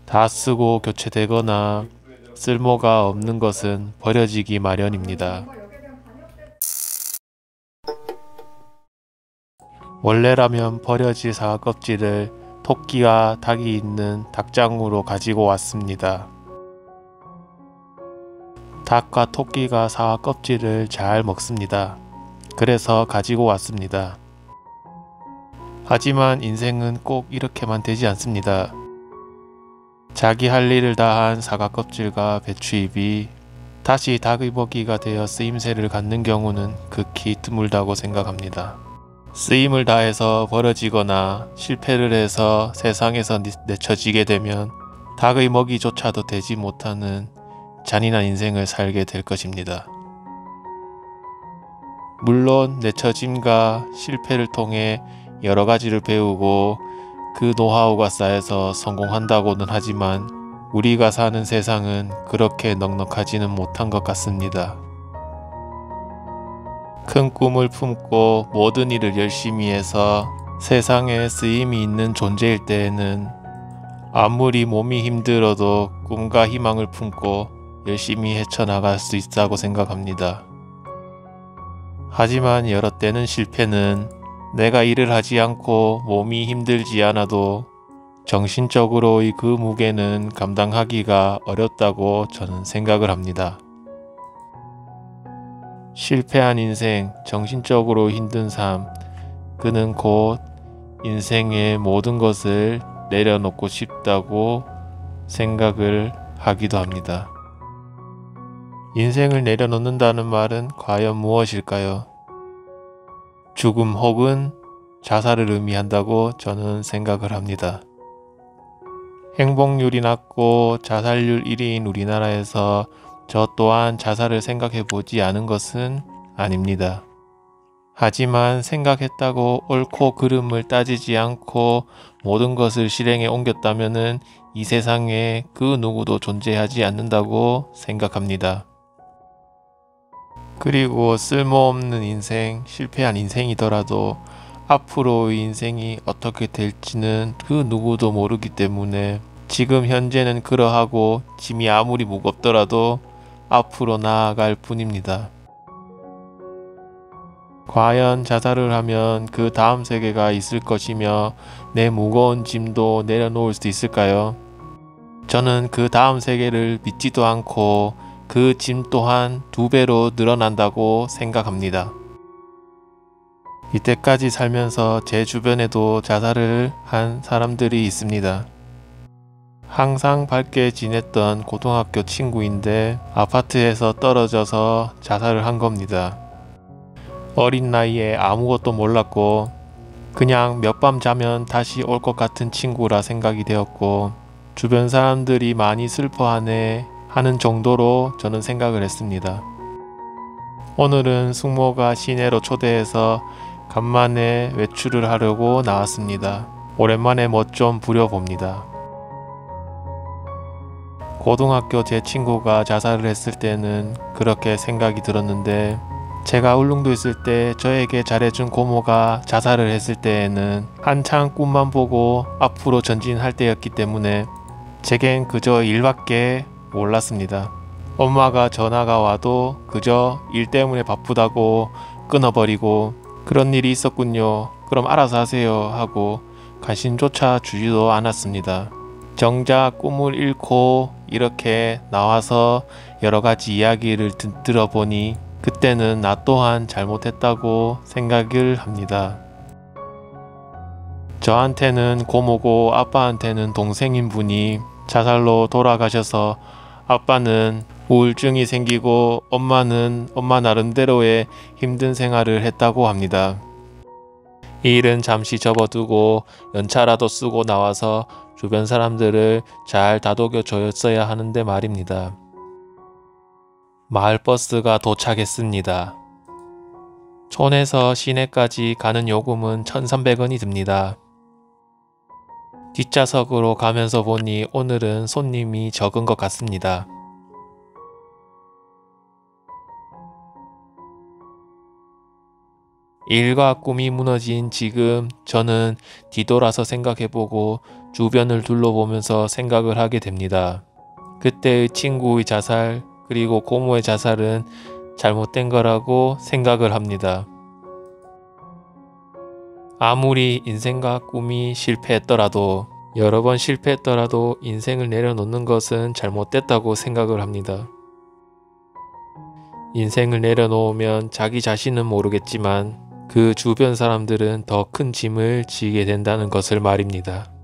다 쓰고 교체되거나 쓸모가 없는 것은 버려지기 마련입니다. 원래라면 버려질 사과 껍질을 토끼와 닭이 있는 닭장으로 가지고 왔습니다. 닭과 토끼가 사과 껍질을 잘 먹습니다. 그래서 가지고 왔습니다. 하지만 인생은 꼭 이렇게만 되지 않습니다. 자기 할 일을 다한 사과 껍질과 배추잎이 다시 닭의 먹이가 되어 쓰임새를 갖는 경우는 극히 드물다고 생각합니다. 쓰임을 다해서 버려지거나 실패를 해서 세상에서 내쳐지게 되면 닭의 먹이조차도 되지 못하는 잔인한 인생을 살게 될 것입니다. 물론 내처짐과 실패를 통해 여러 가지를 배우고 그 노하우가 쌓여서 성공한다고는 하지만 우리가 사는 세상은 그렇게 넉넉하지는 못한 것 같습니다. 큰 꿈을 품고 모든 일을 열심히 해서 세상에 쓰임이 있는 존재일 때에는 아무리 몸이 힘들어도 꿈과 희망을 품고 열심히 헤쳐나갈 수 있다고 생각합니다. 하지만 여러 때는 실패는 내가 일을 하지 않고 몸이 힘들지 않아도 정신적으로의 그 무게는 감당하기가 어렵다고 저는 생각을 합니다. 실패한 인생, 정신적으로 힘든 삶, 그는 곧 인생의 모든 것을 내려놓고 싶다고 생각을 하기도 합니다. 인생을 내려놓는다는 말은 과연 무엇일까요? 죽음 혹은 자살을 의미한다고 저는 생각을 합니다. 행복률이 낮고 자살률 1위인 우리나라에서 저 또한 자살을 생각해 보지 않은 것은 아닙니다. 하지만 생각했다고 옳고 그름을 따지지 않고 모든 것을 실행에 옮겼다면 이 세상에 그 누구도 존재하지 않는다고 생각합니다. 그리고 쓸모없는 인생, 실패한 인생이더라도 앞으로의 인생이 어떻게 될지는 그 누구도 모르기 때문에 지금 현재는 그러하고 짐이 아무리 무겁더라도 앞으로 나아갈 뿐입니다. 과연 자살을 하면 그 다음 세계가 있을 것이며 내 무거운 짐도 내려놓을 수 있을까요? 저는 그 다음 세계를 믿지도 않고 그 짐 또한 2배로 늘어난다고 생각합니다. 이때까지 살면서 제 주변에도 자살을 한 사람들이 있습니다. 항상 밝게 지냈던 고등학교 친구인데 아파트에서 떨어져서 자살을 한 겁니다. 어린 나이에 아무것도 몰랐고 그냥 몇 밤 자면 다시 올 것 같은 친구라 생각이 되었고 주변 사람들이 많이 슬퍼하네 하는 정도로 저는 생각을 했습니다. 오늘은 숙모가 시내로 초대해서 간만에 외출을 하려고 나왔습니다. 오랜만에 멋 좀 부려봅니다. 고등학교 제 친구가 자살을 했을 때는 그렇게 생각이 들었는데 제가 울릉도 있을 때 저에게 잘해준 고모가 자살을 했을 때에는 한창 꿈만 보고 앞으로 전진할 때였기 때문에 제겐 그저 일밖에 몰랐습니다. 엄마가 전화가 와도 그저 일 때문에 바쁘다고 끊어버리고 그런 일이 있었군요. 그럼 알아서 하세요 하고 관심조차 주지도 않았습니다. 정작 꿈을 잃고 이렇게 나와서 여러가지 이야기를 들어보니 그때는 나 또한 잘못했다고 생각을 합니다. 저한테는 고모고 아빠한테는 동생인 분이 자살로 돌아가셔서 아빠는 우울증이 생기고 엄마는 엄마 나름대로의 힘든 생활을 했다고 합니다. 이 일은 잠시 접어두고 연차라도 쓰고 나와서 주변 사람들을 잘 다독여 줬어야 하는데 말입니다. 마을버스가 도착했습니다. 촌에서 시내까지 가는 요금은 1,300원이 듭니다. 뒷좌석으로 가면서 보니 오늘은 손님이 적은 것 같습니다. 일과 꿈이 무너진 지금 저는 뒤돌아서 생각해보고 주변을 둘러보면서 생각을 하게 됩니다. 그때의 친구의 자살 그리고 고모의 자살은 잘못된 거라고 생각을 합니다. 아무리 인생과 꿈이 실패했더라도 여러 번 실패했더라도 인생을 내려놓는 것은 잘못됐다고 생각을 합니다. 인생을 내려놓으면 자기 자신은 모르겠지만 그 주변 사람들은 더 큰 짐을 지게 된다는 것을 말입니다.